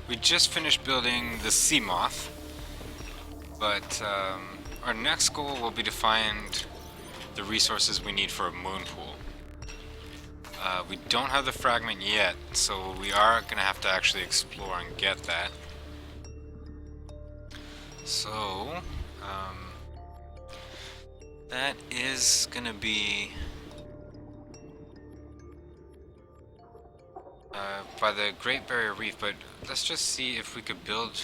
We just finished building the sea moth, but our next goal will be to find the resources we need for a moon pool. We don't have the fragment yet, so we are going to have to actually explore and get that. So, that is going to be by the Great Barrier Reef, but let's just see if we could build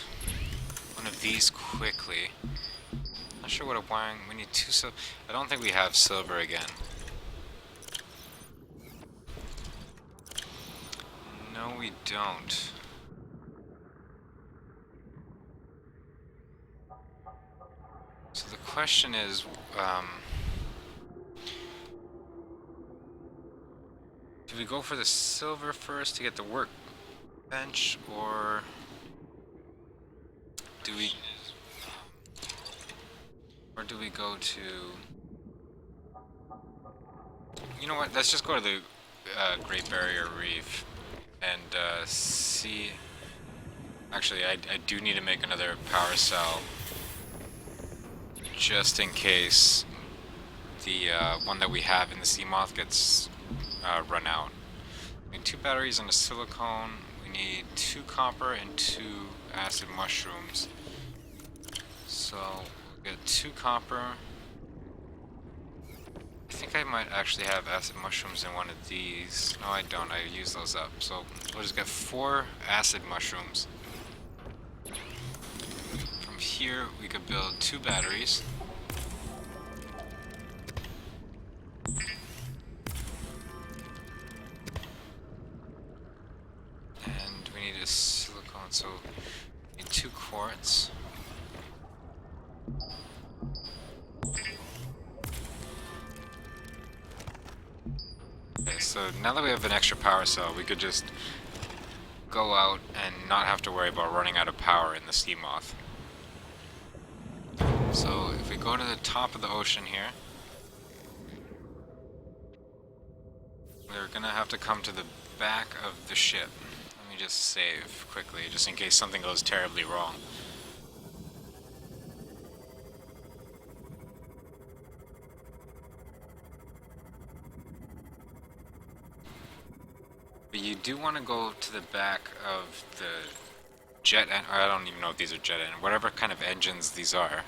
one of these quickly. Not sure what a wiring. We need two silver. I don't think we have silver again. No, we don't. So the question is, do we go for the silver first to get the workbench, or do we go to... You know what, let's just go to the Great Barrier Reef and see... Actually, I do need to make another power cell just in case the one that we have in the sea moth gets run out. We need 2 batteries and a silicone. We need 2 copper and 2 acid mushrooms. So we'll get 2 copper. I think I might actually have acid mushrooms in one of these. No, I don't. I use those up. So we'll just get 4 acid mushrooms. From here we could build 2 batteries. And we need a silicone, so we need 2 quartz. Okay, so now that we have an extra power cell, we could just go out and not have to worry about running out of power in the sea moth. So if we go to the top of the ocean here, we're gonna have to come to the back of the ship. Let me just save quickly, just in case something goes terribly wrong. But you do want to go to the back of the jet, or I don't even know if these are jet engine, whatever kind of engines these are.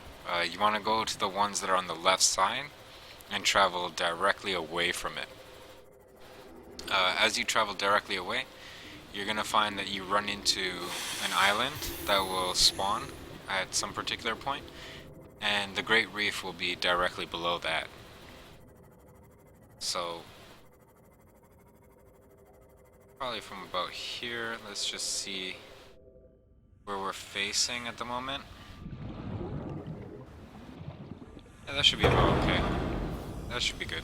You want to go to the ones that are on the left side and travel directly away from it. As you travel directly away, you're going to find that you run into an island that will spawn at some particular point, and the Great Reef will be directly below that. So probably from about here, let's just see where we're facing at the moment. Yeah, that should be about okay. That should be good.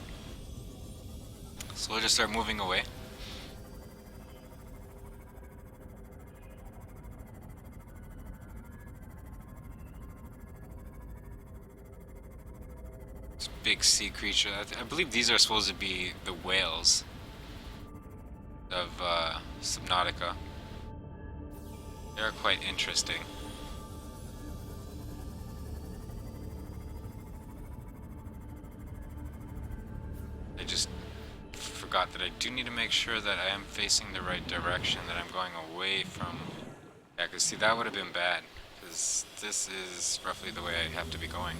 So we'll just start moving away. This big sea creature. I believe these are supposed to be the whales of Subnautica. They're quite interesting. I just forgot that I do need to make sure that I am facing the right direction, that I'm going away from... Yeah, because see, that would have been bad, because this is roughly the way I have to be going.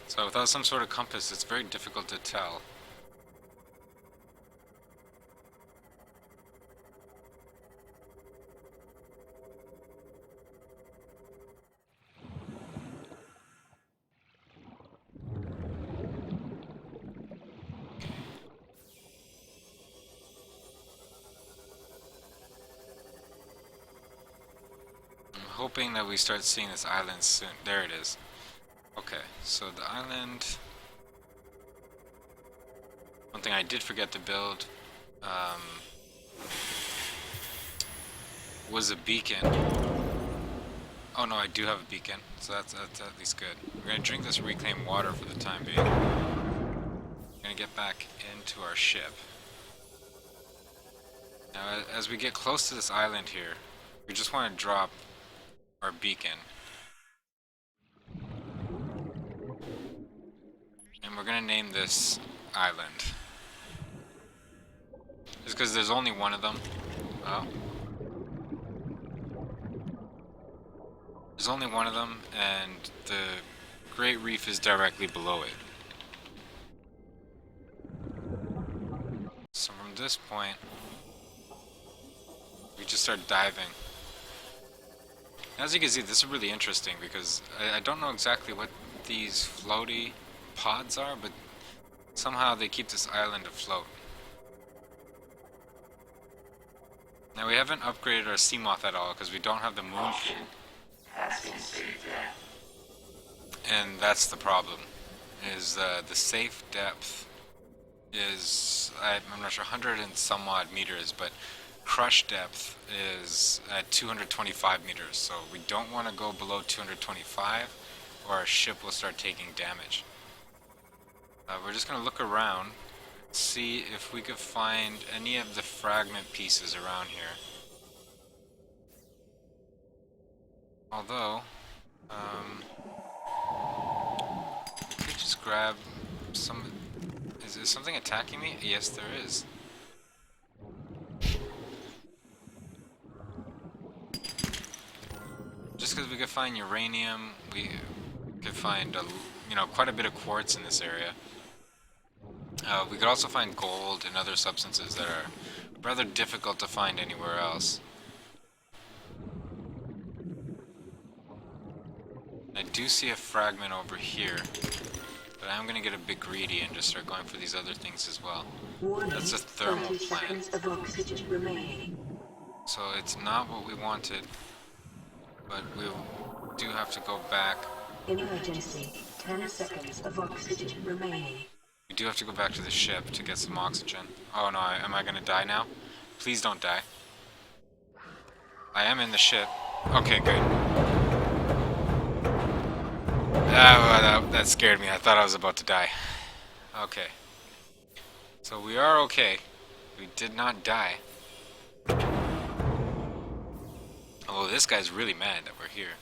So without some sort of compass, it's very difficult to tell. I'm hoping that we start seeing this island soon. There it is. Okay, so the island... One thing I did forget to build was a beacon. Oh no, I do have a beacon, so that's at least good. We're gonna drink this reclaimed water for the time being. We're gonna get back into our ship. Now, as we get close to this island here, we just want to drop our beacon. And we're gonna name this island. Just because there's only one of them. Oh. There's only one of them, and the Great Reef is directly below it. So from this point, we just start diving. As you can see, this is really interesting because I don't know exactly what these floaty pods are, but somehow they keep this island afloat. Now we haven't upgraded our sea moth at all because we don't have the moon pool. And that's the problem, is the safe depth is, I'm not sure, 100 and some odd meters, but crush depth is at 225 meters, so we don't want to go below 225 or our ship will start taking damage. We're just going to look around, see if we could find any of the fragment pieces around here. Although, we could just grab some... Is there something attacking me? Yes, there is. Just because we could find uranium, we could find quite a bit of quartz in this area. We could also find gold and other substances that are rather difficult to find anywhere else. I do see a fragment over here, but I'm gonna get a bit greedy and just start going for these other things as well. That's a thermal plant. So it's not what we wanted, but we do have to go back. Emergency. 10 seconds of oxygen remaining. We do have to go back to the ship to get some oxygen. Oh no, am I gonna die now? Please don't die. I am in the ship. Okay, good. That scared me. I thought I was about to die. Okay. So we are okay. We did not die. Although this guy's really mad that we're here.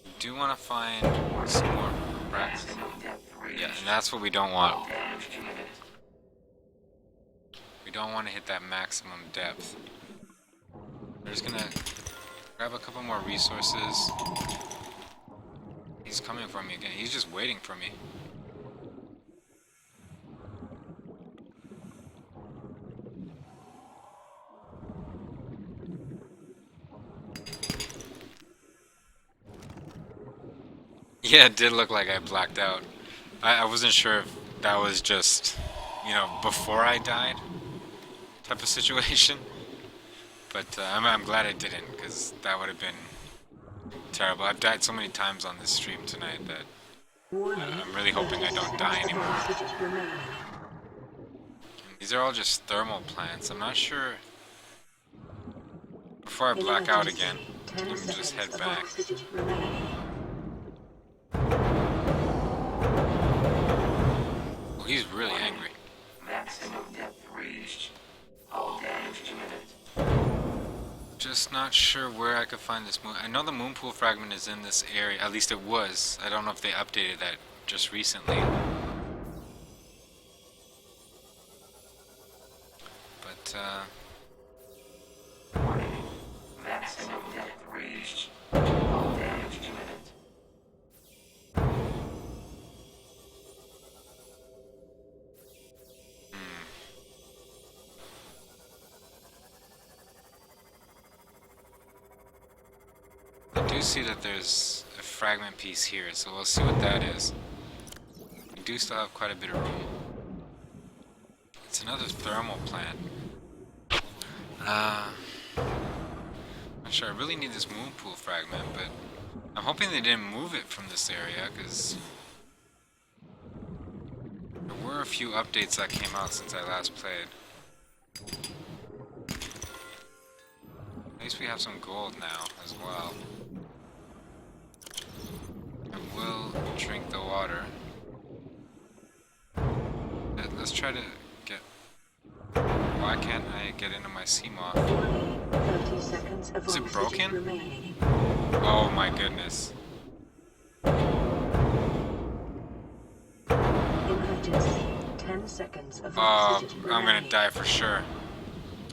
We do want to find some more rats. Yeah, and that's what we don't want. We don't want to hit that maximum depth. We're just gonna grab a couple more resources. He's coming for me again. He's just waiting for me. Yeah, it did look like I blacked out. I wasn't sure if that was just, before I died type of situation. But I'm glad I didn't, because that would have been terrible. I've died so many times on this stream tonight that I'm really hoping I don't die anymore. These are all just thermal plants. I'm not sure. Before I black out again, let me just head back. Oh, he's really angry. Maximum depth reached. All damage imminent. Just not sure where I could find this moon. I know the moon pool fragment is in this area. At least it was. I don't know if they updated that just recently. But, Warning. Maximum depth reached. All damage imminent. I do see that there's a fragment piece here, so we'll see what that is. We do still have quite a bit of room. It's another thermal plant. Not sure, I really need this moon pool fragment, but I'm hoping they didn't move it from this area, because there were a few updates that came out since I last played. At least we have some gold now as well. I will drink the water. Let's try to get... Why can't I get into my sea moth? 30 seconds of Is it oxygen broken? remaining. Oh my goodness. Emergency. 10 seconds of Oh, oxygen remaining. I'm gonna die for sure.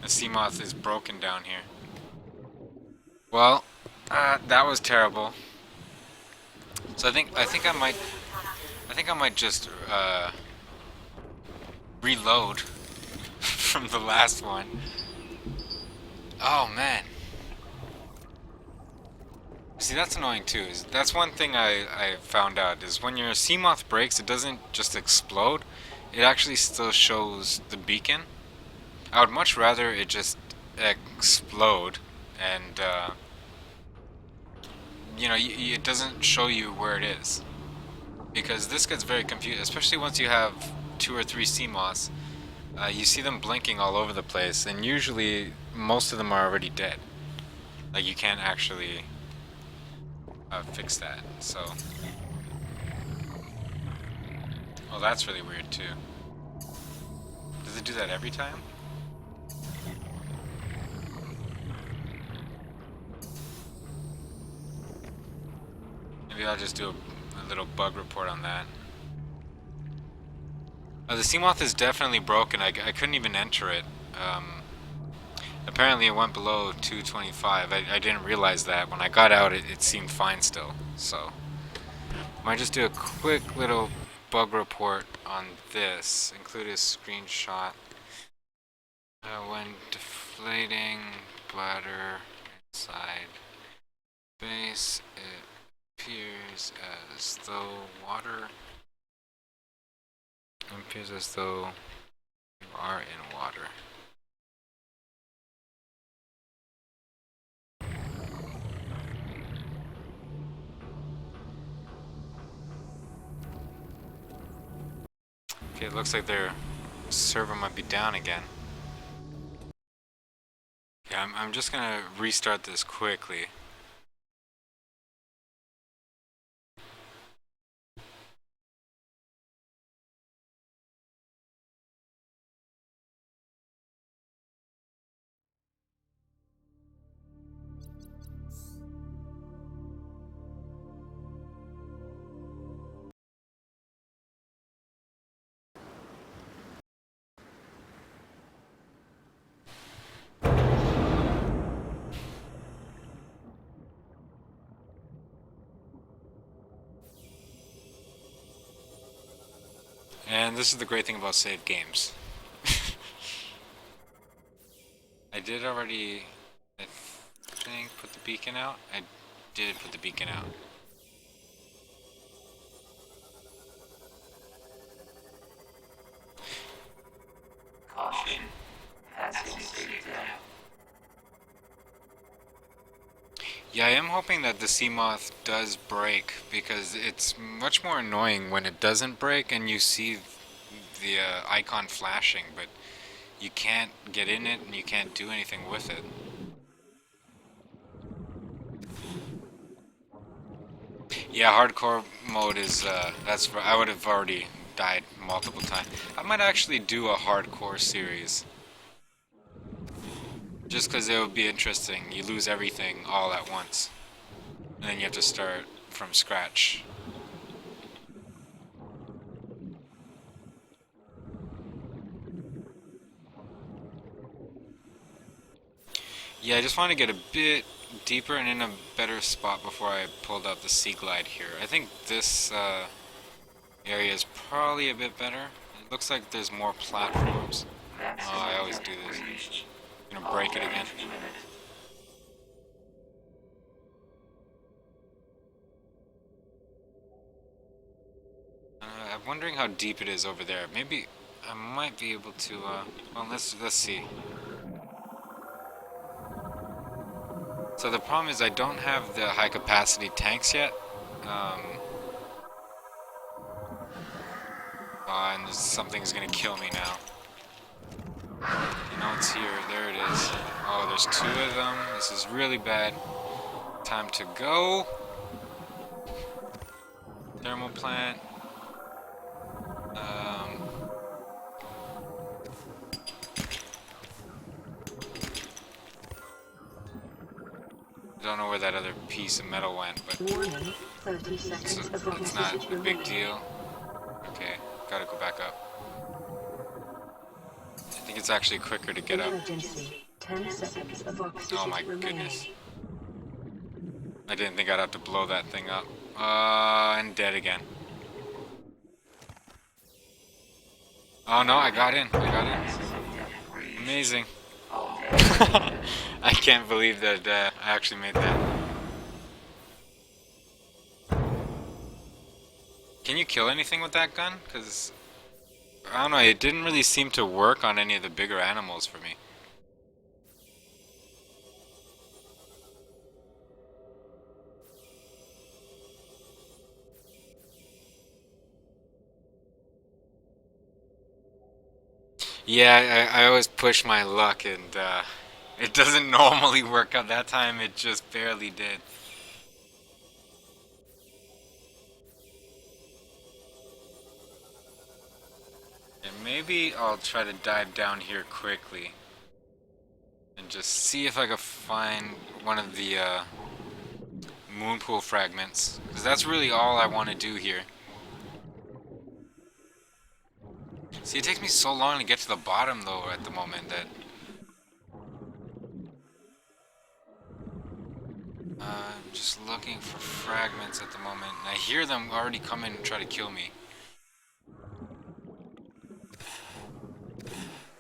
The sea moth is broken down here. Well, that was terrible. So I think I might just reload from the last one. Oh man. See, that's annoying too. That's one thing I found out is when your sea moth breaks, it doesn't just explode. It actually still shows the beacon. I would much rather it just explode and you know, it doesn't show you where it is. Because this gets very confusing, especially once you have 2 or 3 sea moths. You see them blinking all over the place, and usually most of them are already dead. Like, you can't actually fix that, so... Oh, that's really weird too. Does it do that every time? Maybe I'll just do a little bug report on that. The Seamoth is definitely broken. I couldn't even enter it. Apparently it went below 225. I didn't realize that. When I got out, it seemed fine still. So, I might just do a quick little bug report on this. Include a screenshot. When deflating bladder inside base, it appears as though water... It appears as though you are in water. Okay, it looks like their server might be down again. Yeah, I'm just gonna restart this quickly. And this is the great thing about save games. I did already, I think, put the beacon out. I did put the beacon out. Caution. Passing state down. Yeah, I am hoping that the Seamoth does break, because it's much more annoying when it doesn't break and you see the icon flashing, but you can't get in it and you can't do anything with it. Yeah, hardcore mode is, I would have already died multiple times. I might actually do a hardcore series. Just because it would be interesting. You lose everything all at once. And then you have to start from scratch. Yeah, I just want to get a bit deeper and in a better spot before I pulled out the Sea Glide here. I think this area is probably a bit better. It looks like there's more platforms. Oh, I always do this. I'm gonna break it again. I'm wondering how deep it is over there. Maybe I might be able to. Well, let's see. So the problem is I don't have the high capacity tanks yet. And something's gonna kill me now. You know it's here. There it is. Oh, there's two of them. This is really bad. Time to go. Thermal plant. Don't know where that other piece of metal went, but Warning, 30 seconds of it's not oxygen a big remaining. deal. Okay, gotta go back up. I think it's actually quicker to get up. Emergency, 10 seconds of oxygen Oh my remaining. goodness. I didn't think I'd have to blow that thing up. And dead again. Oh no, I got in. I got in. Amazing. I can't believe that I actually made that. Can you kill anything with that gun? Because, I don't know, it didn't really seem to work on any of the bigger animals for me. Yeah, I always push my luck, and it doesn't normally work out. That time it just barely did. And maybe I'll try to dive down here quickly and just see if I can find one of the moon pool fragments, because that's really all I want to do here. See, it takes me so long to get to the bottom though at the moment that I'm just looking for fragments at the moment, and I hear them already come in and try to kill me.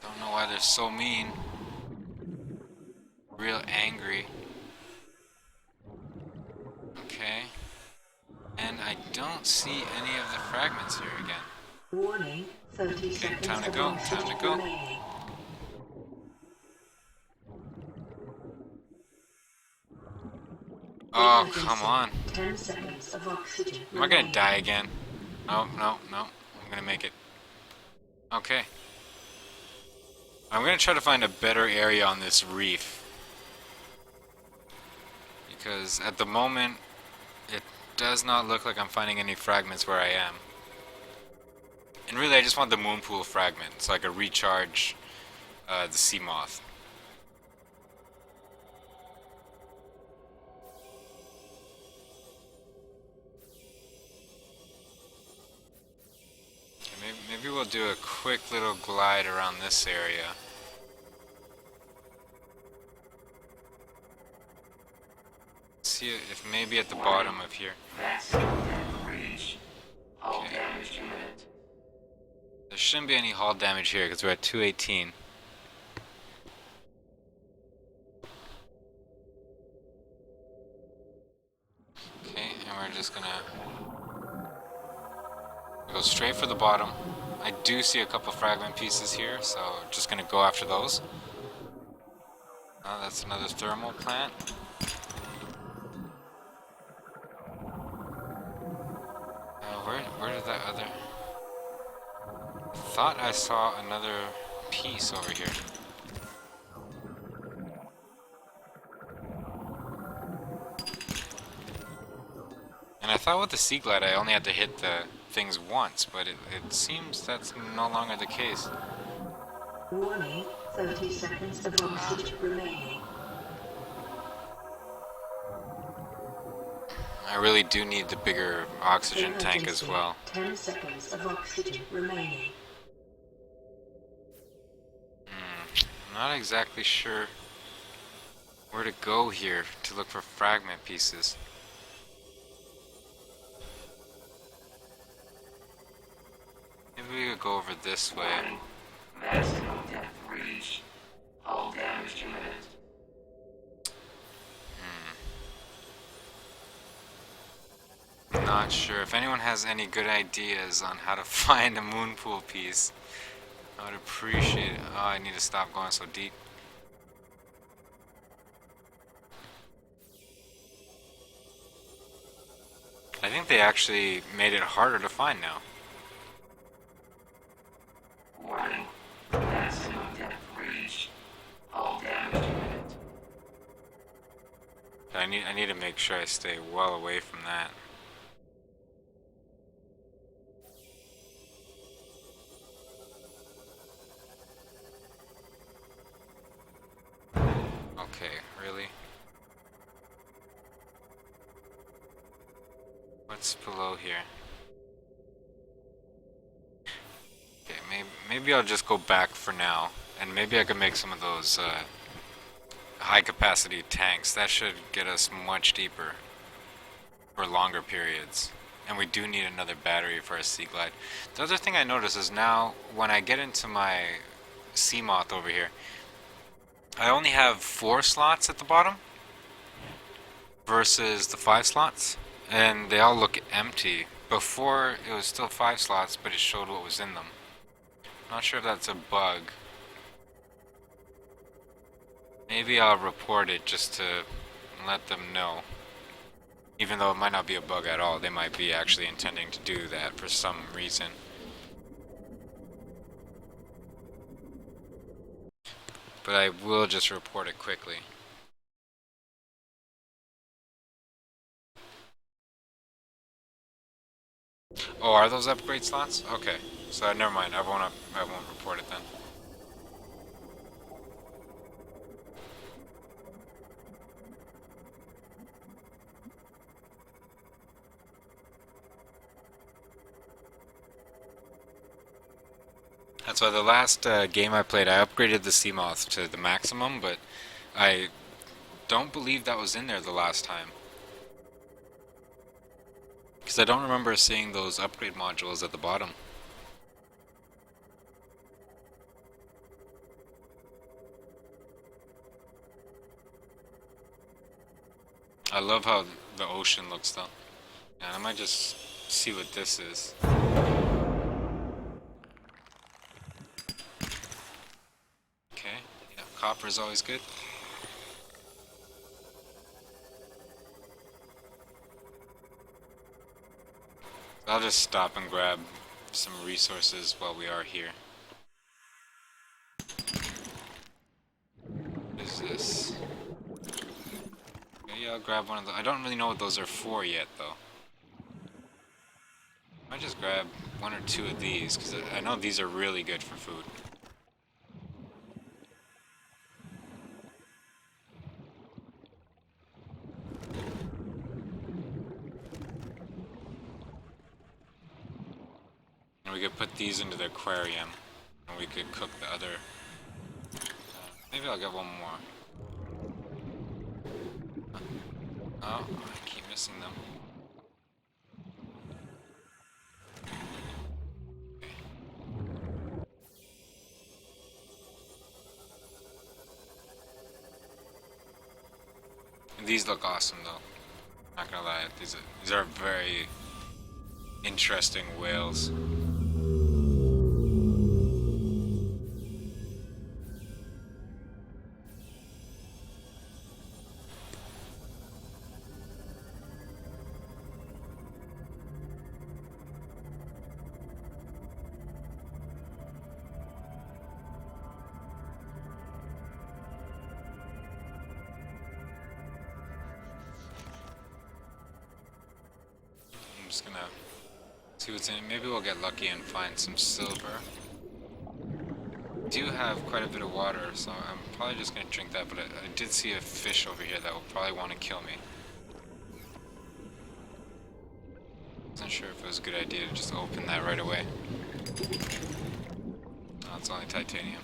Don't know why they're so mean. Real angry. Okay. And I don't see any of the fragments here again. Warning, 30 seconds time to of go, oxygen time to go. remaining. Oh, Emergency, come on. 10 seconds of oxygen Am I gonna remaining. die again? No, no, no. I'm gonna make it. Okay. I'm gonna try to find a better area on this reef. Because at the moment, it does not look like I'm finding any fragments where I am. And really, I just want the moon pool fragment so I can recharge the sea moth. Maybe we'll do a quick little glide around this area. See if maybe at the bottom of here. Okay. There shouldn't be any hull damage here because we're at 218. Okay, and we're just gonna go straight for the bottom. I do see a couple fragment pieces here, so just gonna go after those. Oh, that's another thermal plant. Where did that other... I thought I saw another piece over here. And I thought with the Sea Glide I only had to hit the things once, but it seems that's no longer the case. Warning, 30 seconds of oxygen remaining. I really do need the bigger oxygen tank as Emergency, well. 10 seconds of oxygen remaining. I'm not exactly sure where to go here to look for fragment pieces. Maybe we could go over this way. Maximum depth reached. Hull damage imminent. Not sure. If anyone has any good ideas on how to find a moon pool piece, I would appreciate it. Oh, I need to stop going so deep. I think they actually made it harder to find now. Warning. Maximum depth reached. Hull damage imminent. I need to make sure I stay well away from that. Okay, really? What's below here? Okay, maybe I'll just go back for now, and maybe I can make some of those high capacity tanks. That should get us much deeper for longer periods. And we do need another battery for our Sea Glide. The other thing I notice is now when I get into my Sea Moth over here, I only have 4 slots at the bottom versus the 5 slots, and they all look empty. Before it was still 5 slots, but it showed what was in them. Not sure if that's a bug. Maybe I'll report it just to let them know. Even though it might not be a bug at all, they might be actually intending to do that for some reason. But I will just report it quickly. Oh, are those upgrade slots? Okay, so never mind. I won't report it then. That's why the last game I played, I upgraded the Sea Moth to the maximum, but I don't believe that was in there the last time. Because I don't remember seeing those upgrade modules at the bottom. I love how the ocean looks though. And I might just see what this is. Okay, yeah, copper is always good. I'll just stop and grab some resources while we are here. What is this? Okay, yeah, I'll grab one of those. I don't really know what those are for yet, though. I might just grab 1 or 2 of these, because I know these are really good for food. And we could put these into the aquarium, and we could cook the other. Maybe I'll get one more. Oh, I keep missing them. These look awesome though. Not gonna lie, these are very interesting whales. I'm just gonna see what's in it. Maybe we'll get lucky and find some silver. I do have quite a bit of water, so I'm probably just gonna drink that, but I did see a fish over here that will probably want to kill me. Wasn't sure if it was a good idea to just open that right away. Oh, it's only titanium.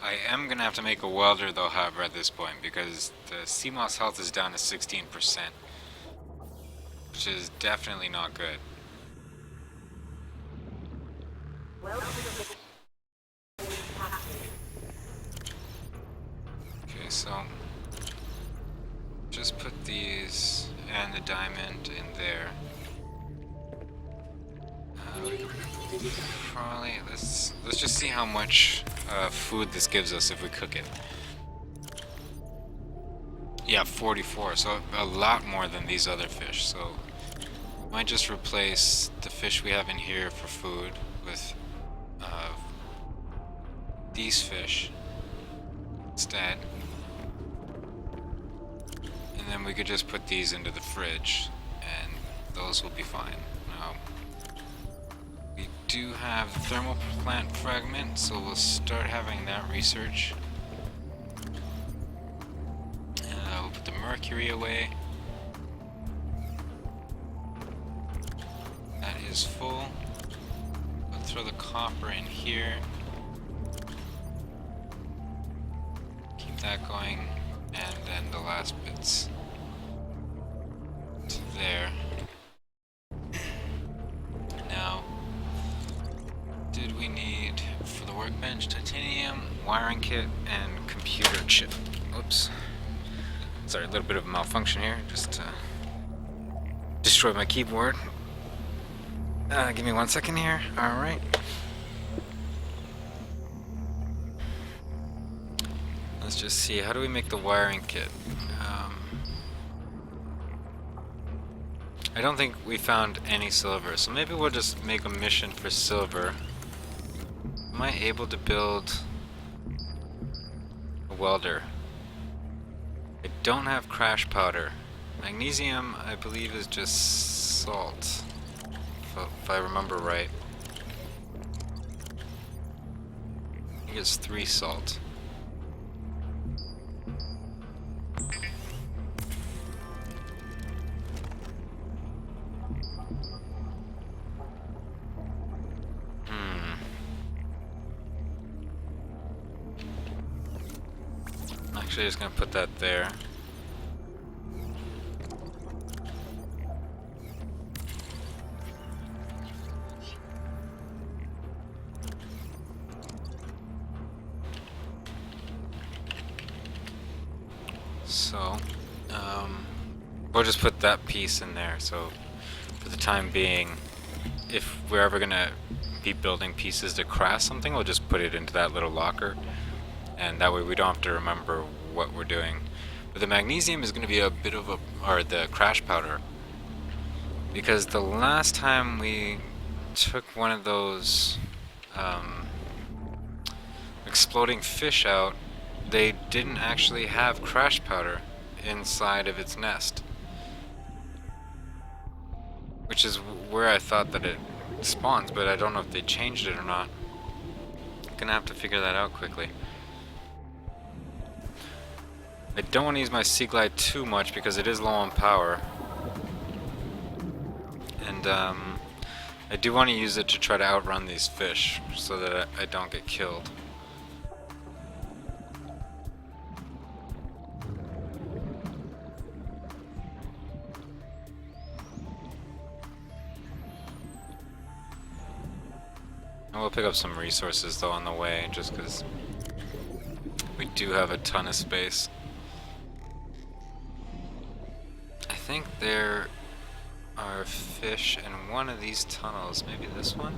I am gonna have to make a welder though, however, at this point, because the sea moss health is down to 16%, which is definitely not good. Okay, so just put these and the diamond in there. We could probably let's just see how much food this gives us if we cook it. Yeah, 44, so a lot more than these other fish. So might just replace the fish we have in here for food with these fish instead. And then we could just put these into the fridge and those will be fine. We do have thermal plant fragment, so we'll start having that research. We'll put the mercury away. That is full. We'll throw the copper in here. Keep that going, and then the last bits to there. Now, did we need for the workbench titanium, wiring kit, and computer chip? Oops. Sorry, a little bit of a malfunction here. Just destroyed my keyboard. Give me 1 second here. Alright. Let's just see. How do we make the wiring kit? I don't think we found any silver, so maybe we'll just make a mission for silver. Am I able to build a welder? I don't have crash powder. Magnesium, I believe, is just salt, if I remember right. I think it's 3 salt. Actually, just gonna put that there. So, we'll just put that piece in there. So, for the time being, if we're ever gonna be building pieces to craft something, we'll just put it into that little locker. And that way we don't have to remember what we're doing. But the magnesium is going to be a bit of a, or the crash powder, because the last time we took one of those exploding fish out, they didn't actually have crash powder inside of its nest, which is where I thought that it spawns, but I don't know if they changed it or not. Gonna have to figure that out quickly. I don't want to use my Sea Glide too much because it is low on power. And I do want to use it to try to outrun these fish so that I don't get killed. And we'll pick up some resources though on the way, just because we do have a ton of space. I think there are fish in one of these tunnels. Maybe this one?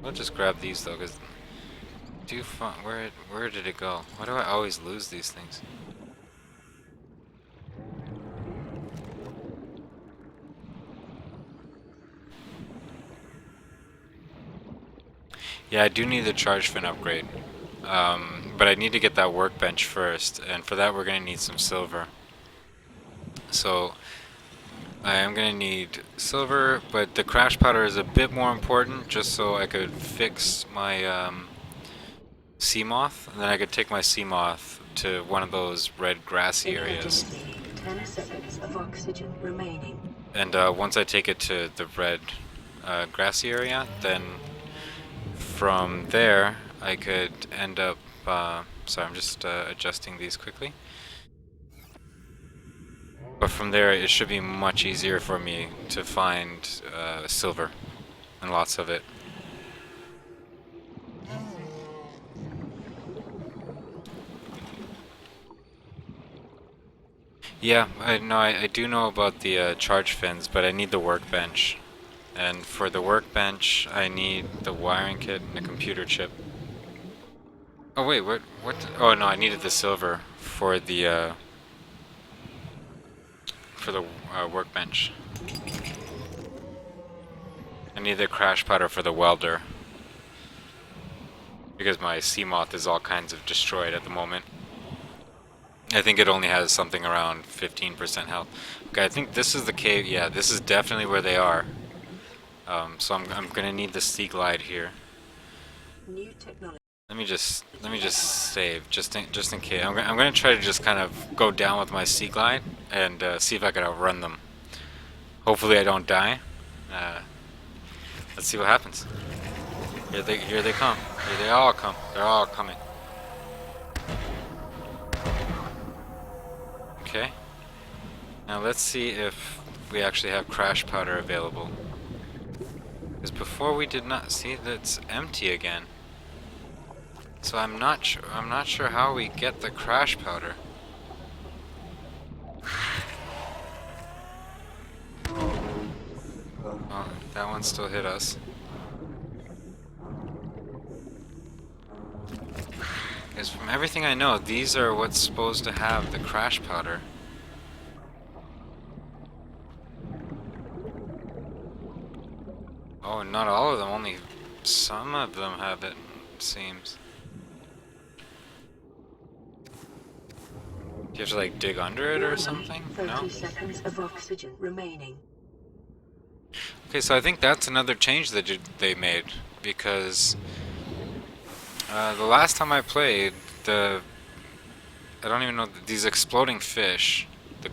We'll just grab these though, because where did it go? Why do I always lose these things? Yeah, I do need the charge fin upgrade. But I need to get that workbench first, and for that we're going to need some silver. So I am going to need silver, but the crash powder is a bit more important, just so I could fix my sea moth, and then I could take my sea moth to one of those red grassy areas. 10 seconds of oxygen remaining. And once I take it to the red grassy area, then from there I could end up, sorry, I'm just adjusting these quickly. But from there it should be much easier for me to find silver, and lots of it. Yeah, I know. I do know about the charge fins, but I need the workbench. And for the workbench, I need the wiring kit and a computer chip. Oh wait, what? What? Oh no, I needed the silver for the workbench. I need the crash powder for the welder because my sea moth is all kinds of destroyed at the moment. I think it only has something around 15% health. Okay, I think this is the cave. Yeah, this is definitely where they are. So I'm gonna need the sea glide here. New technology. Let me just save just in case. I'm gonna try to just kind of go down with my sea glide and see if I can outrun them. Hopefully I don't die. Uh, let's see what happens. Here they come. Here they all come. They're all coming. Okay. Now let's see if we actually have crash powder available. Because before we did not see that it's empty again. So I'm not sure how we get the crash powder. Oh, that one still hit us. Because from everything I know, these are what's supposed to have the crash powder. Oh, not all of them, only some of them have it, seems. Do you have to like dig under it or something? 30 No? seconds of oxygen remaining. Okay, so I think that's another change that they made, because the last time I played, I don't even know, these exploding fish,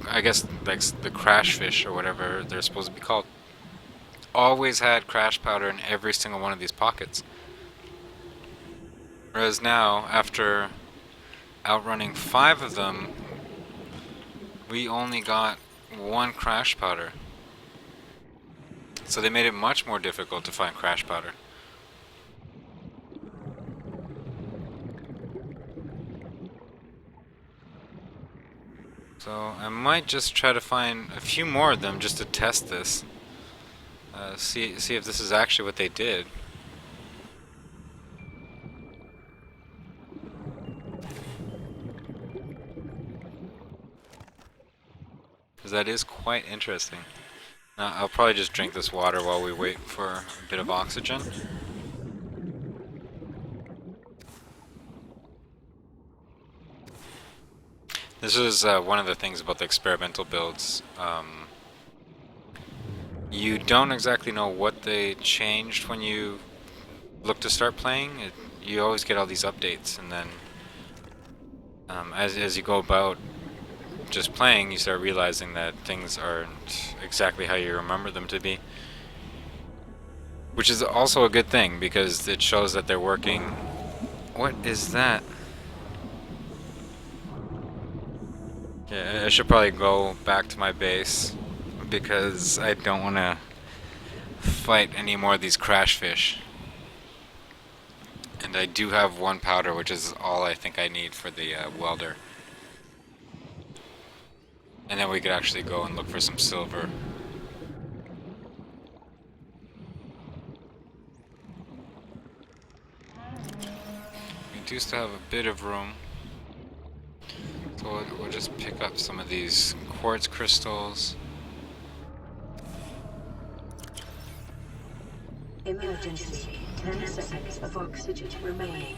I guess like the crash fish or whatever they're supposed to be called, always had crash powder in every single one of these pockets. Whereas now, after outrunning 5 of them, we only got 1 crash powder. So they made it much more difficult to find crash powder. So I might just try to find a few more of them just to test this. See if this is actually what they did. Because that is quite interesting. Now, I'll probably just drink this water while we wait for a bit of oxygen. This is one of the things about the experimental builds. You don't exactly know what they changed when you look to start playing. You always get all these updates, and then as you go about just playing, you start realizing that things aren't exactly how you remember them to be. Which is also a good thing, because it shows that they're working. What is that? Yeah, I should probably go back to my base, because I don't want to fight any more of these crash fish. And I do have 1 powder, which is all I think I need for the welder. And then we could actually go and look for some silver. We do still have a bit of room. So we'll just pick up some of these quartz crystals. Emergency. 10 seconds of oxygen remaining.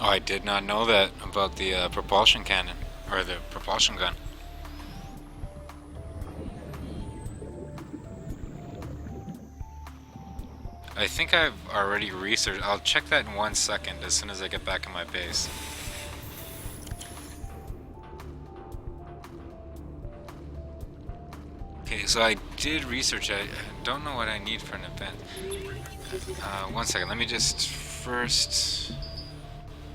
Oh, I did not know that about the propulsion cannon, or the propulsion gun. I think I've already researched. I'll check that in 1 second as soon as I get back in my base. Okay, So I did research. I don't know what I need for an event. 1 second. Let me just first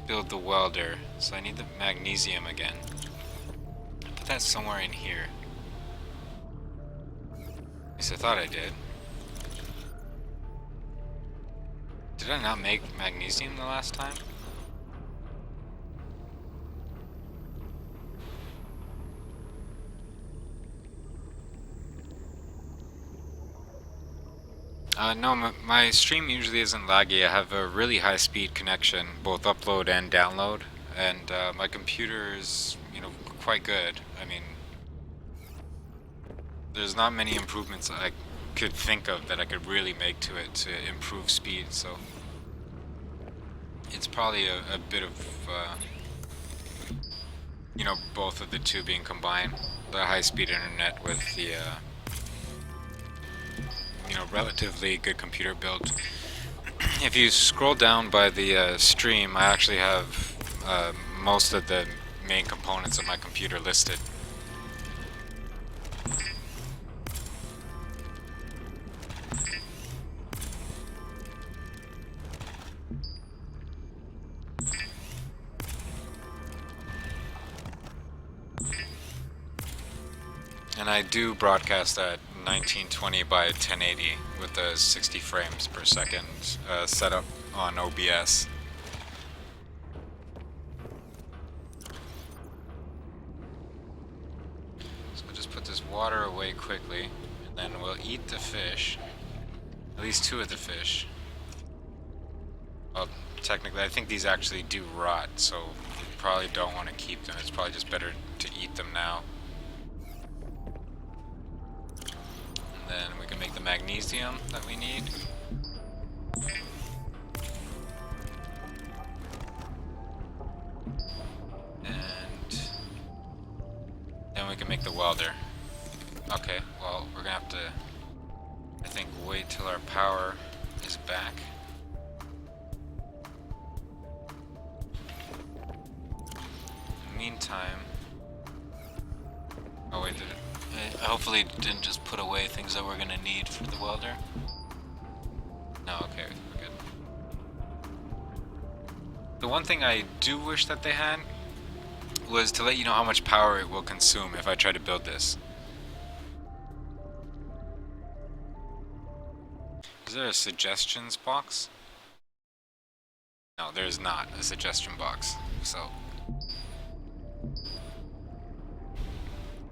build the welder. So I need the magnesium again. Put that somewhere in here. At least I thought I did. Did I not make magnesium the last time? No, my stream usually isn't laggy. I have a really high speed connection, both upload and download, and my computer is, quite good. I mean, there's not many improvements I could think of that I could really make to it to improve speed, so it's probably a bit of, both of the two being combined. The high speed internet with the, relatively good computer build. If you scroll down by the stream, I actually have most of the main components of my computer listed. And I do broadcast at 1920 by 1080 with a 60 frames per second setup on OBS. So we'll just put this water away quickly, and then we'll eat the fish. At least 2 of the fish. Well, technically I think these actually do rot, so we probably don't want to keep them. It's probably just better to eat them now. Then we can make the magnesium that we need. And then we can make the welder. Okay, well, we're gonna have to, I think, wait till our power is back. In the meantime... Oh wait, did it? Hopefully it didn't just put away things that we're gonna need for the welder. No, okay, we're good. The one thing I do wish that they had was to let you know how much power it will consume if I try to build this. Is there a suggestions box? No, there is not a suggestion box, so...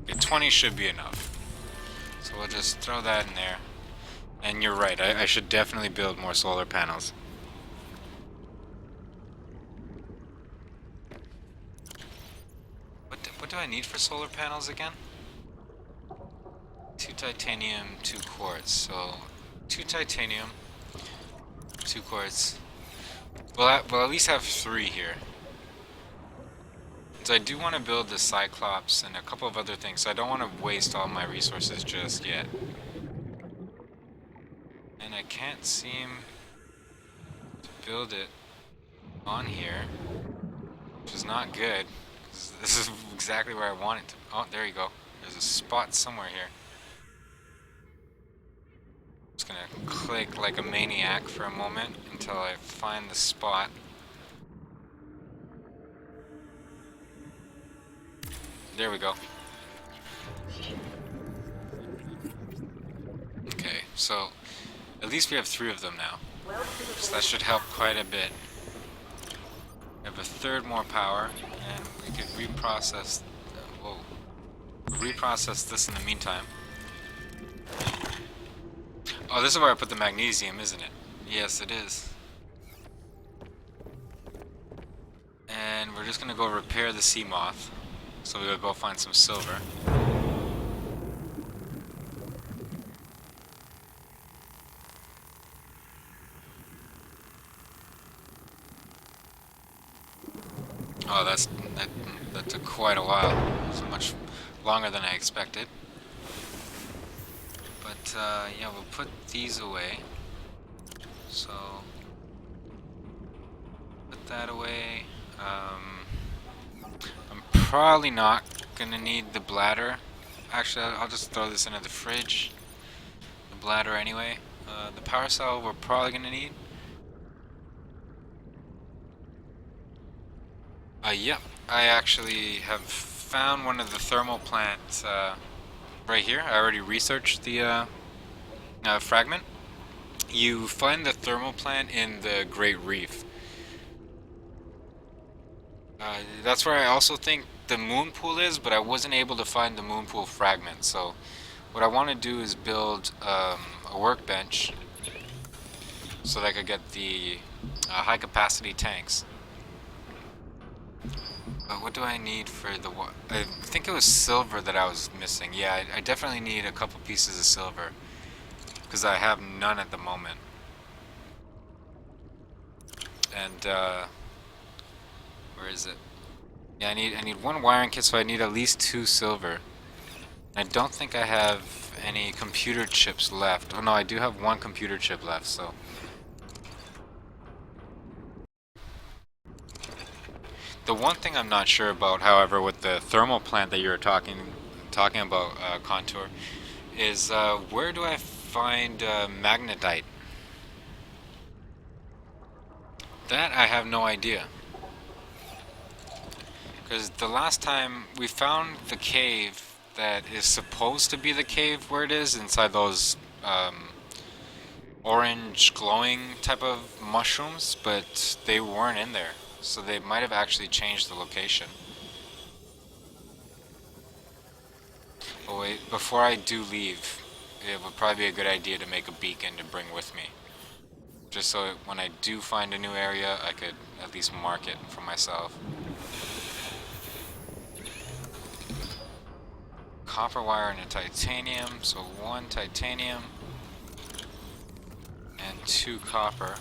Okay, 20 should be enough. So we'll just throw that in there. And you're right, I should definitely build more solar panels. What do I need for solar panels again? 2 titanium, 2 quartz. So 2 titanium, 2 quartz. We'll at least have 3 here. So I do want to build the Cyclops and a couple of other things, so I don't want to waste all my resources just yet. And I can't seem to build it on here, which is not good, because this is exactly where I want it to. Oh, there you go. There's a spot somewhere here. Just gonna click like a maniac for a moment until I find the spot. There we go. Okay, so at least we have 3 of them now. So that should help quite a bit. We have a third more power, and we could reprocess. Reprocess this in the meantime. Oh, this is where I put the magnesium, isn't it? Yes, it is. And we're just gonna go repair the sea moth. So we'll go find some silver. Oh, that took quite a while. So much longer than I expected. But yeah, we'll put these away. So put that away. I'm probably not gonna need the bladder actually, I'll just throw this into the fridge. The bladder anyway. The power cell we're probably gonna need. Yep. I actually have found one of the thermal plants right here. I already researched the fragment. You find the thermal plant in the Great Reef. That's where I also think the moon pool is, but I wasn't able to find the moon pool fragment. So what I want to do is build a workbench so that I could get the high capacity tanks. What do I need for the what? I think it was silver that I was missing. Yeah, I definitely need a couple pieces of silver because I have none at the moment. And where is it? Yeah, I need one wiring kit, so I need at least 2 silver. I don't think I have any computer chips left. Oh no, I do have 1 computer chip left, so. The one thing I'm not sure about, however, with the thermal plant that you were talking about, Contour, is where do I find magnetite? That I have no idea. Because the last time we found the cave that is supposed to be the cave where it is, inside those orange glowing type of mushrooms, but they weren't in there. So they might have actually changed the location. Oh wait, before I do leave, it would probably be a good idea to make a beacon to bring with me. Just so when I do find a new area, I could at least mark it for myself. Copper wire and a titanium, so 1 titanium and 2 copper.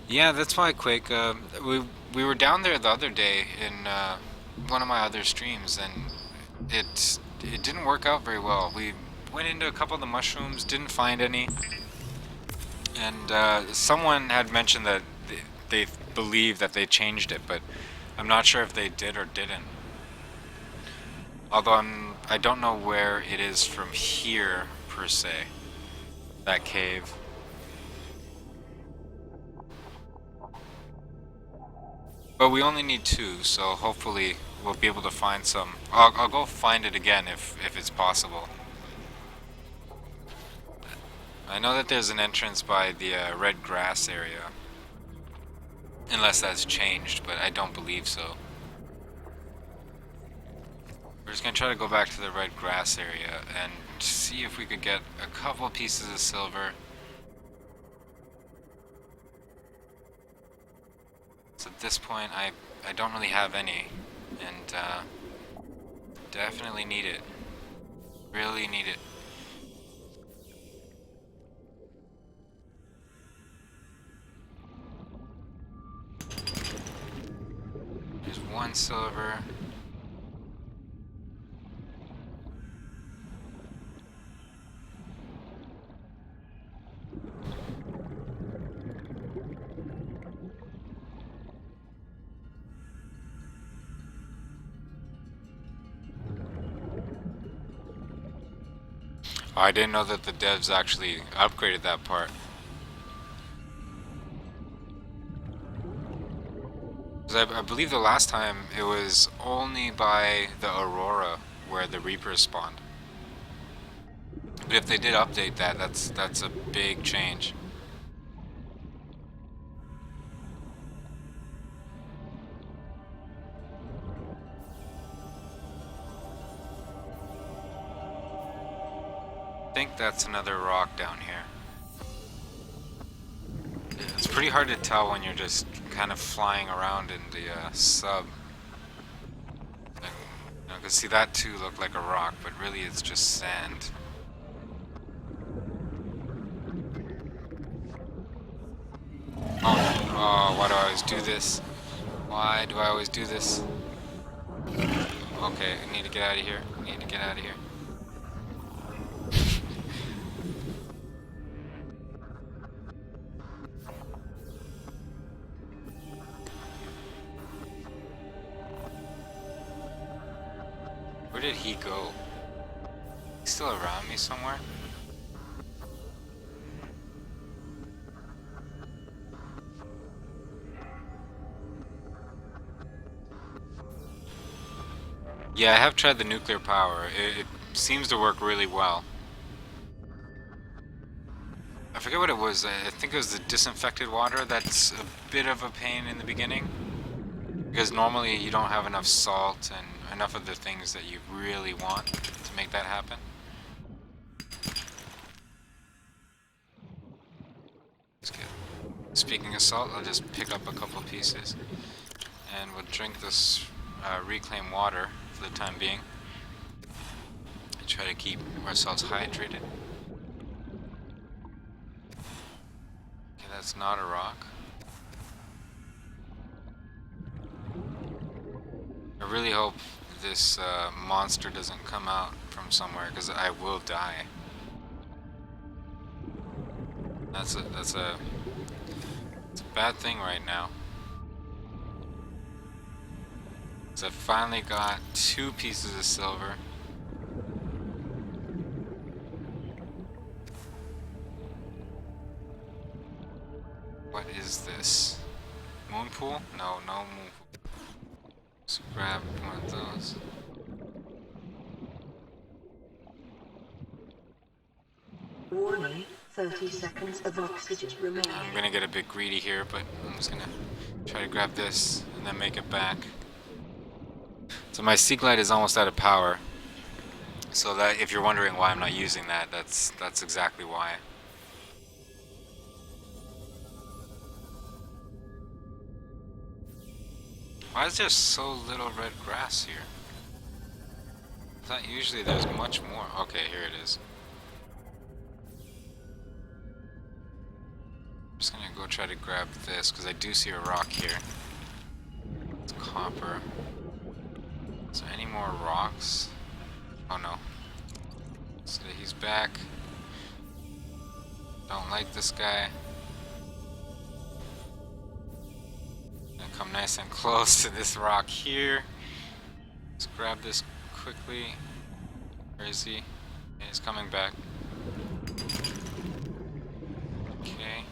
Yeah, that's why, Quake. We were down there the other day in one of my other streams, and it didn't work out very well. We went into a couple of the mushrooms, didn't find any, and someone had mentioned that they believe that they changed it, but I'm not sure if they did or didn't. Although I don't know where it is from here per se. That cave. But we only need 2, so hopefully we'll be able to find some. I'll go find it again if it's possible. I know that there's an entrance by the red grass area. Unless that's changed, but I don't believe so. We're just gonna try to go back to the red grass area and see if we could get a couple pieces of silver. So at this point, I don't really have any, and definitely need it. Really need it. There's 1 silver. I didn't know that the devs actually upgraded that part. 'Cause I believe the last time it was only by the Aurora where the Reapers spawned. But if they did update that, that's a big change. I think that's another rock down here. It's pretty hard to tell when you're just kind of flying around in the sub. I can see that too look like a rock, but really it's just sand. Oh, why do I always do this? Why do I always do this? Okay, I need to get out of here. I need to get out of here. Where did he go? He's still around me somewhere? Yeah, I have tried the nuclear power. It seems to work really well. I forget what it was. I think it was the disinfected water that's a bit of a pain in the beginning. Because normally you don't have enough salt and enough of the things that you really want to make that happen. Speaking of salt, I'll just pick up a couple pieces. And we'll drink this reclaimed water for the time being. And try to keep ourselves hydrated. Okay, that's not a rock. I really hope this monster doesn't come out from somewhere, because I will die. It's a bad thing right now. So I finally got 2 pieces of silver. What is this? Moon pool? No, no moon pool. Let's grab one of those. Warning, 30 seconds of oxygen remaining. I'm gonna get a bit greedy here, but I'm just gonna try to grab this and then make it back. So my sea glide is almost out of power. So that if you're wondering why I'm not using that, that's exactly why. Why is there so little red grass here? I thought usually there's much more. Okay, here it is. I'm just gonna go try to grab this because I do see a rock here. It's copper. Is there any more rocks? Oh no. So he's back. Don't like this guy. Gonna come nice and close to this rock here. Let's grab this quickly. Where is he? Yeah, he's coming back. Okay.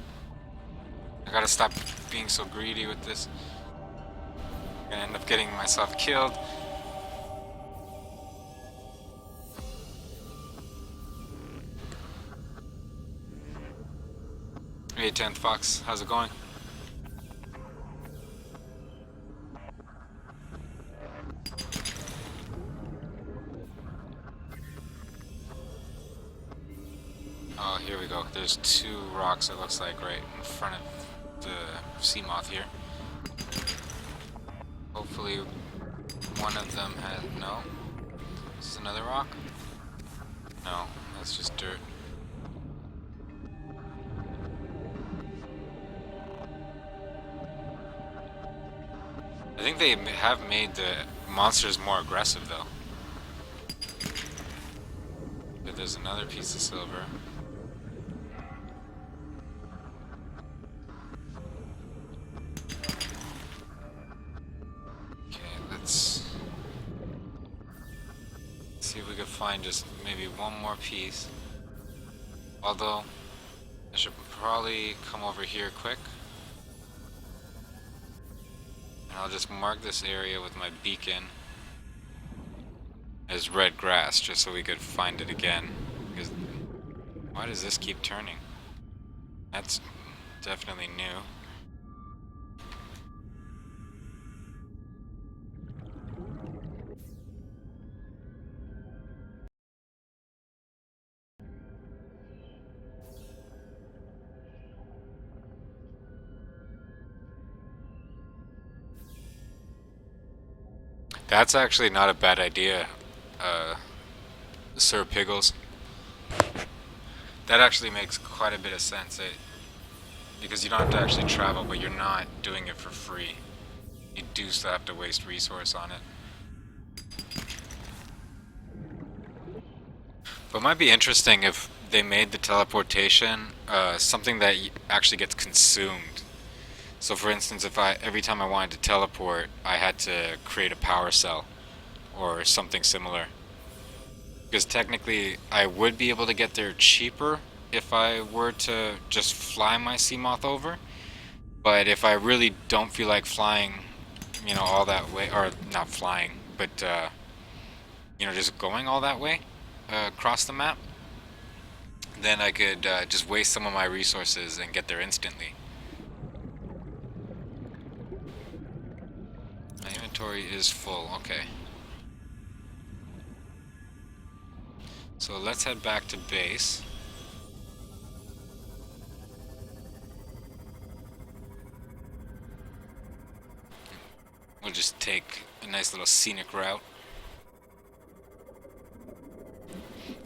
I gotta stop being so greedy with this. I'm gonna end up getting myself killed. Hey 10th Fox, how's it going? Oh, here we go. There's 2 rocks, it looks like, right in front of the sea moth here. Hopefully one of them has... No? Is this another rock? No, that's just dirt. I think they have made the monsters more aggressive, though. But there's another piece of silver. Okay, let's see if we can find just maybe one more piece. Although, I should probably come over here quick. And I'll just mark this area with my beacon as red grass, just so we could find it again. Because why does this keep turning? That's definitely new. That's actually not a bad idea, Sir Piggles. That actually makes quite a bit of sense, because you don't have to actually travel, but you're not doing it for free. You do still have to waste resource on it. But it might be interesting if they made the teleportation something that actually gets consumed. So for instance, if every time I wanted to teleport, I had to create a power cell or something similar. Because technically, I would be able to get there cheaper if I were to just fly my Seamoth over. But if I really don't feel like flying, all that way, or not flying, but just going all that way across the map, then I could just waste some of my resources and get there instantly. My inventory is full, okay. So let's head back to base. We'll just take a nice little scenic route.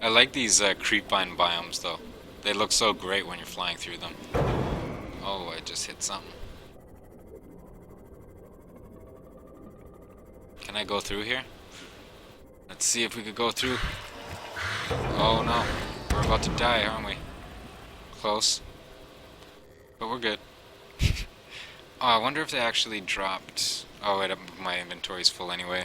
I like these creepvine biomes though. They look so great when you're flying through them. Oh, I just hit something. Can I go through here? Let's see if we could go through. Oh no, we're about to die, aren't we? Close. But we're good. Oh, I wonder if they actually dropped... Oh wait, my inventory's full anyway.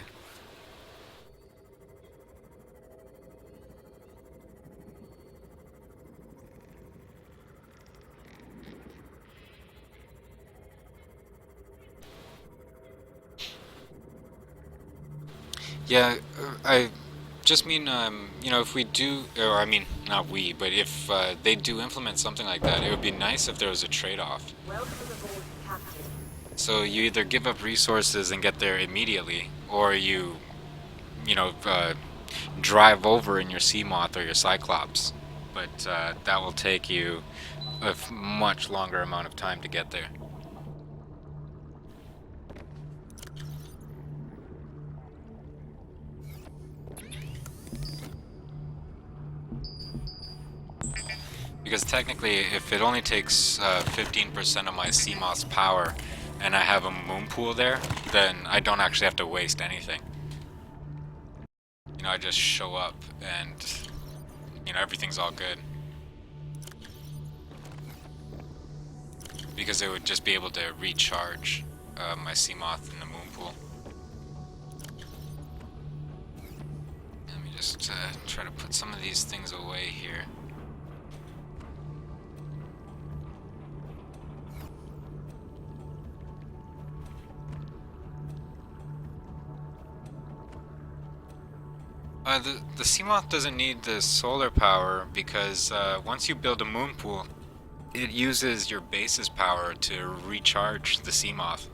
Yeah, I just mean, if we do, or I mean, not we, but if they do implement something like that, it would be nice if there was a trade-off. So you either give up resources and get there immediately, or you drive over in your Seamoth or your Cyclops. But that will take you a much longer amount of time to get there. Because technically, if it only takes 15% of my Seamoth's power, and I have a moon pool there, then I don't actually have to waste anything. I just show up and, everything's all good. Because it would just be able to recharge my Seamoth in the moon pool. Let me just try to put some of these things away here. The Seamoth doesn't need the solar power because once you build a moon pool, it uses your base's power to recharge the Seamoth.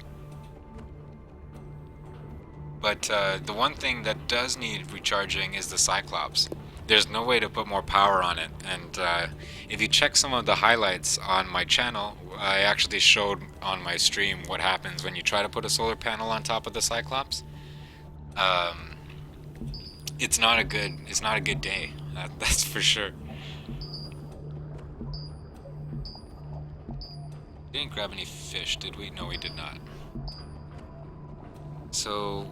But the one thing that does need recharging is the Cyclops. There's no way to put more power on it, and if you check some of the highlights on my channel, I actually showed on my stream what happens when you try to put a solar panel on top of the Cyclops. It's not a good day. That's for sure. We didn't grab any fish, did we? No, we did not. So,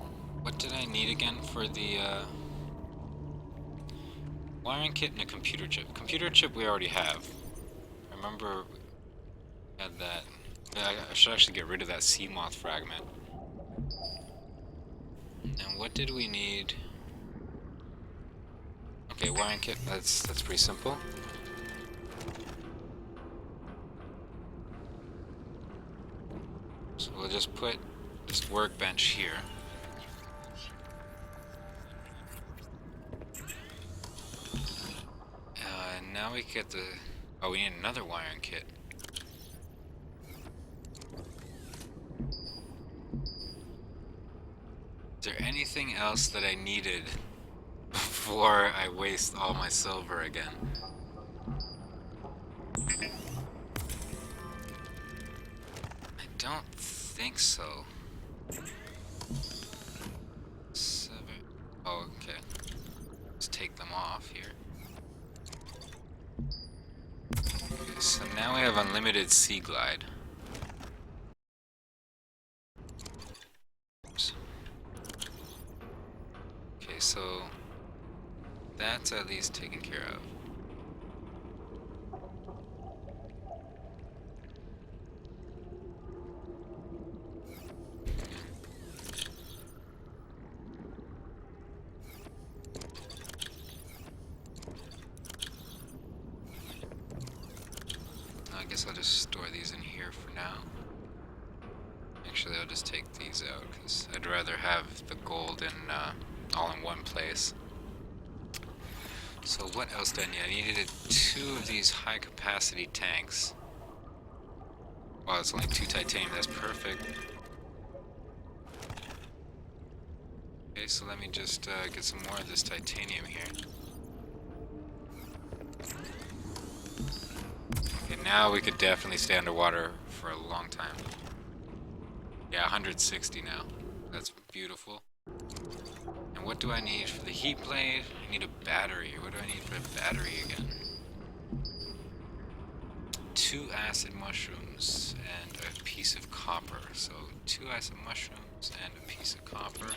what did I need again for the wiring kit and a computer chip? Computer chip we already have. I remember we had that. I should actually get rid of that Seamoth fragment. And what did we need? Okay, wiring kit, that's pretty simple. So we'll just put this workbench here. And now we get the... Oh, we need another wiring kit. Is there anything else that I needed before I waste all my silver again? I don't think so. Oh, okay. Let's take them off here. Okay, so now we have unlimited sea glide. Oops. Okay, so that's at least taken care of. just store these in here for now. Actually, I'll just take these out because I'd rather have the gold all in one place. So what else did I need? I needed 2 of these high capacity tanks. Wow, it's only 2 titanium, that's perfect. Okay, so let me just get some more of this titanium here. Okay, now we could definitely stay underwater for a long time. Yeah, 160 now. That's beautiful. And what do I need for the heat blade? I need a battery. What do I need for a battery again? 2 acid mushrooms and a piece of copper. So 2 acid mushrooms and a piece of copper.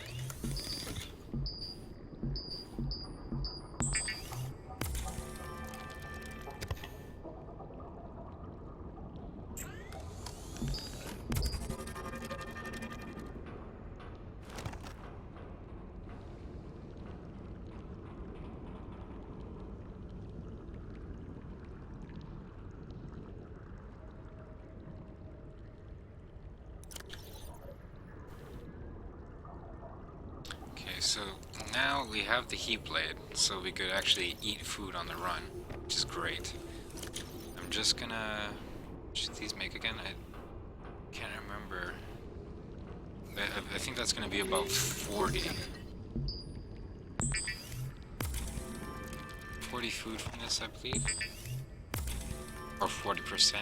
Okay, so now we have the heat blade, so we could actually eat food on the run, which is great. I'm just gonna... Should these make again? I can't remember. I think that's gonna be about 40. 40 food from this, I believe. Or 40%.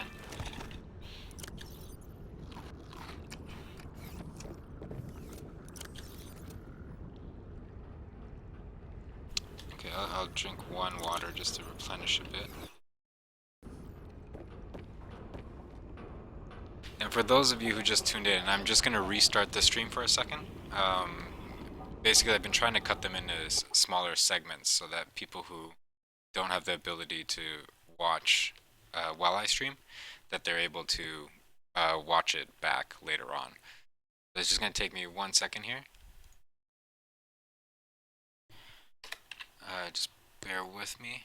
Okay, I'll drink 1 water just to replenish a bit. And for those of you who just tuned in, I'm just going to restart the stream for a second. Basically, I've been trying to cut them into smaller segments so that people who don't have the ability to watch while I stream, that they're able to watch it back later on. It's just going to take me 1 second here. Just bear with me.